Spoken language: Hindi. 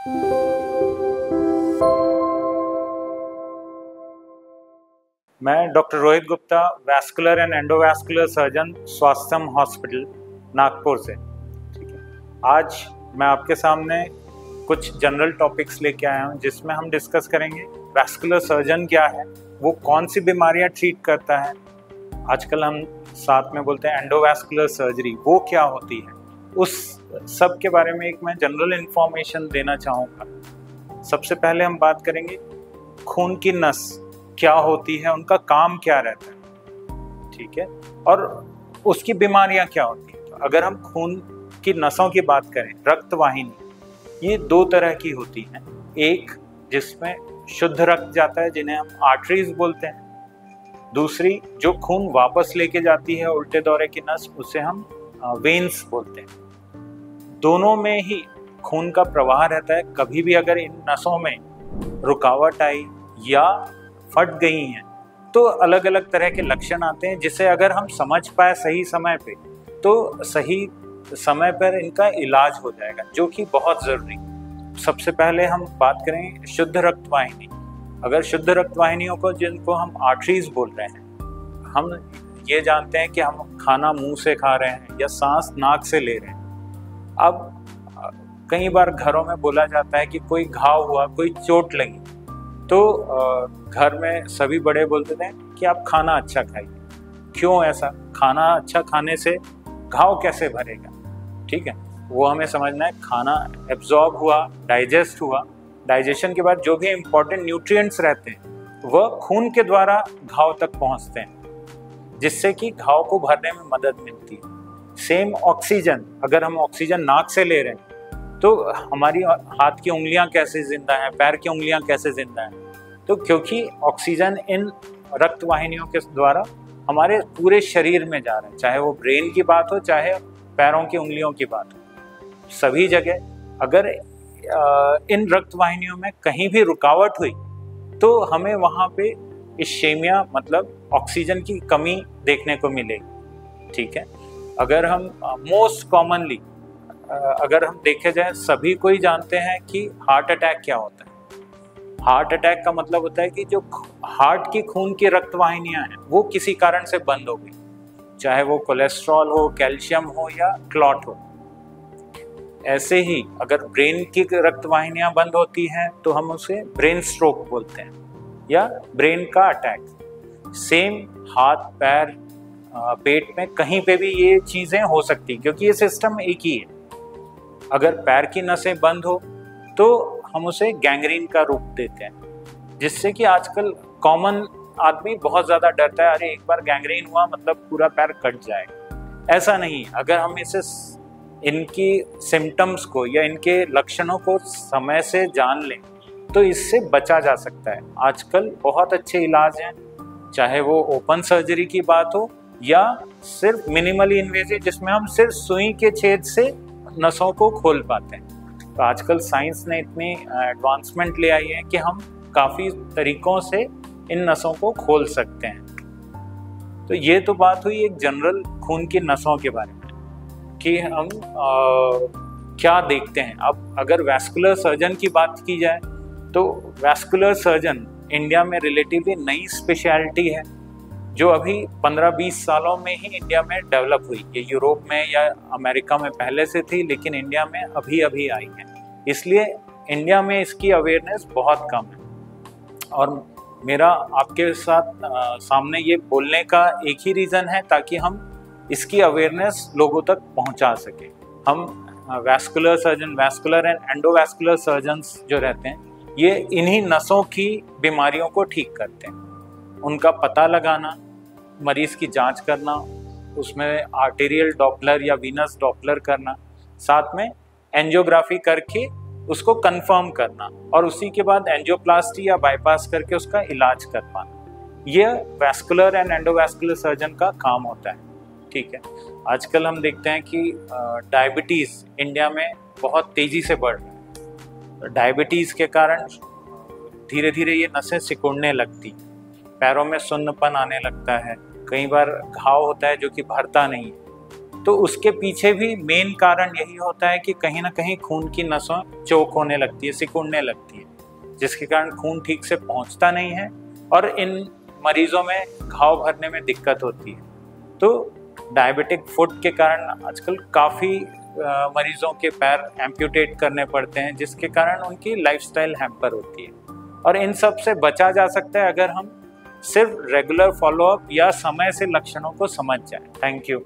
मैं doctor Rohit Gupta, vascular and endovascular surgeon, Swasthyam hospital Nagpur से। ठीक है, आज मैं आपके सामने कुछ जनरल टॉपिक्स लेके आया हूँ जिसमें हम डिस्कस करेंगे वैस्कुलर सर्जन क्या है, वो कौन सी बीमारियाँ ट्रीट करता है। आजकल हम साथ में बोलते हैं एंडोवैस्कुलर सर्जरी, वो क्या होती है, उस सब के बारे में एक मैं जनरल इन्फॉर्मेशन देना चाहूँगा। सबसे पहले हम बात करेंगे खून की नस क्या होती है, उनका काम क्या रहता है, ठीक है, और उसकी बीमारियां क्या होती हैं। तो अगर हम खून की नसों की बात करें, रक्तवाहिनी, ये दो तरह की होती हैं। एक जिसमें शुद्ध रक्त जाता है जिन्हें हम आर्टरीज बोलते हैं, दूसरी जो खून वापस लेके जाती है उल्टे दौरे की नस, उसे हम वेन्स बोलते हैं। दोनों में ही खून का प्रवाह रहता है। कभी भी अगर इन नसों में रुकावट आई या फट गई हैं तो अलग अलग तरह के लक्षण आते हैं, जिसे अगर हम समझ पाए सही समय पे तो सही समय पर इनका इलाज हो जाएगा, जो कि बहुत ज़रूरी। सबसे पहले हम बात करें शुद्ध रक्तवाहिनी। अगर शुद्ध रक्तवाहिनियों को, जिनको हम आर्टरीज बोल रहे हैं, हम ये जानते हैं कि हम खाना मुंह से खा रहे हैं या सांस नाक से ले रहे हैं। अब कई बार घरों में बोला जाता है कि कोई घाव हुआ, कोई चोट लगी, तो घर में सभी बड़े बोलते थे कि आप खाना अच्छा खाइए। क्यों ऐसा? खाना अच्छा खाने से घाव कैसे भरेगा? ठीक है, वो हमें समझना है। खाना एब्जॉर्ब हुआ, डाइजेस्ट हुआ, डाइजेशन के बाद जो भी इम्पोर्टेंट न्यूट्रिएंट्स रहते हैं वह खून के द्वारा घाव तक पहुंचते हैं, जिससे कि घाव को भरने में मदद मिलती है। सेम ऑक्सीजन, अगर हम ऑक्सीजन नाक से ले रहे हैं तो हमारी हाथ की उंगलियां कैसे जिंदा हैं, पैर की उंगलियां कैसे जिंदा हैं? तो क्योंकि ऑक्सीजन इन रक्तवाहिनियों के द्वारा हमारे पूरे शरीर में जा रहा है, चाहे वो ब्रेन की बात हो, चाहे पैरों की उंगलियों की बात हो। सभी जगह अगर इन रक्तवाहिनियों में कहीं भी रुकावट हुई तो हमें वहाँ पे इश्केमिया, मतलब ऑक्सीजन की कमी देखने को मिलेगी। ठीक है, अगर हम मोस्ट कॉमनली अगर हम देखे जाए, सभी कोई जानते हैं कि हार्ट अटैक क्या होता है। हार्ट अटैक का मतलब होता है कि जो हार्ट की खून की रक्तवाहिनियां हैं वो किसी कारण से बंद हो गई, चाहे वो कोलेस्ट्रॉल हो, कैल्शियम हो या क्लॉट हो। ऐसे ही अगर ब्रेन की रक्तवाहिनियां बंद होती हैं तो हम उसे ब्रेन स्ट्रोक बोलते हैं या ब्रेन का अटैक। सेम हाथ, पैर, पेट में कहीं पे भी ये चीजें हो सकती हैं, क्योंकि ये सिस्टम एक ही है। अगर पैर की नसें बंद हो तो हम उसे गैंग्रीन का रूप देते हैं, जिससे कि आजकल कॉमन आदमी बहुत ज़्यादा डरता है, अरे एक बार गैंग्रीन हुआ मतलब पूरा पैर कट जाएगा। ऐसा नहीं, अगर हम इसे, इनकी सिम्टम्स को या इनके लक्षणों को समय से जान लें तो इससे बचा जा सकता है। आजकल बहुत अच्छे इलाज हैं, चाहे वो ओपन सर्जरी की बात हो या सिर्फ मिनिमली इन्वेजिव, जिसमें हम सिर्फ सुई के छेद से नसों को खोल पाते हैं। तो आजकल साइंस ने इतनी एडवांसमेंट ले आई है कि हम काफ़ी तरीकों से इन नसों को खोल सकते हैं। तो ये तो बात हुई एक जनरल खून की नसों के बारे में कि हम क्या देखते हैं। अब अगर वैस्कुलर सर्जन की बात की जाए तो वैस्कुलर सर्जन इंडिया में रिलेटिवली नई स्पेशलिटी है, जो अभी 15-20 सालों में ही इंडिया में डेवलप हुई। ये यूरोप में या अमेरिका में पहले से थी, लेकिन इंडिया में अभी अभी आई है, इसलिए इंडिया में इसकी अवेयरनेस बहुत कम है। और मेरा आपके साथ सामने ये बोलने का एक ही रीज़न है ताकि हम इसकी अवेयरनेस लोगों तक पहुंचा सकें। हम vascular surgeon, vascular and endovascular surgeons जो रहते हैं, ये इन्हीं नसों की बीमारियों को ठीक करते हैं। उनका पता लगाना, मरीज की जांच करना, उसमें आर्टेरियल डॉपलर या वीनस डॉपलर करना, साथ में एंजियोग्राफी करके उसको कंफर्म करना और उसी के बाद एंजियोप्लास्टी या बाईपास करके उसका इलाज कर पाना, यह वैस्कुलर एंड एंडोवैस्कुलर सर्जन का काम होता है। ठीक है, आजकल हम देखते हैं कि डायबिटीज़ इंडिया में बहुत तेज़ी से बढ़ रहा है। डायबिटीज़ के कारण धीरे धीरे ये नसें सिकुड़ने लगती, पैरों में सुन्नपन आने लगता है, कई बार घाव होता है जो कि भरता नहीं है। तो उसके पीछे भी मेन कारण यही होता है कि कहीं ना कहीं खून की नसों चोक होने लगती है, सिकुड़ने लगती है, जिसके कारण खून ठीक से पहुंचता नहीं है और इन मरीजों में घाव भरने में दिक्कत होती है। तो डायबिटिक फुट के कारण आजकल काफ़ी मरीजों के पैर एम्प्यूटेट करने पड़ते हैं, जिसके कारण उनकी लाइफस्टाइल हैम्पर होती है। और इन सब से बचा जा सकता है अगर हम सिर्फ रेगुलर फॉलोअप या समय से लक्षणों को समझ जाएं। Thank you.